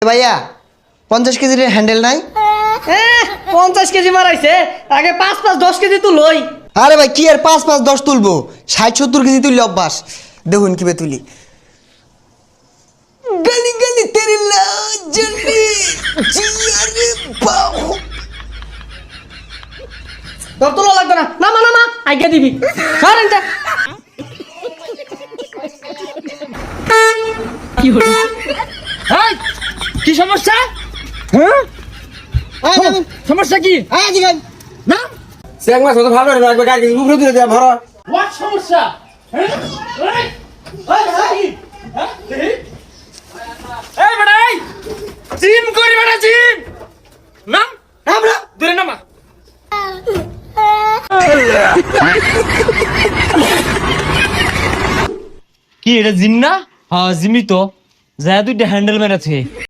ভাইয়া 50 কেজির হ্যান্ডেল নাই? 50 কেজি মারাইছে, আগে 5 10 কেজি তো লই। আরে ভাই কি আর 5 5 10 তুলবো, 60 70 কেজি তুললে অভ্যাস। দেখুন কিভাবে তুলি। গলি গলি তেরি লাজলি জিয়ারে বাহু। তোর তো লাগবে না, নামা নামা আগে দিবি সরেন যা। কি হলো? এই কি সমস্যা? হ্যাঁ সমস্যা কি? না এক মাস মতো ভালো না, একবার গাড়ি উপরে তুলে দেওয়া ভরা। হোয়াট সমস্যা? হ্যাঁ এই বেটা এই জিম করি বেটা জিম নাম আমরা দূরে নামা। কি এটা জিম না? হ্যাঁ জিমই তো, যা দুইটা হ্যান্ডেল মেরেছে।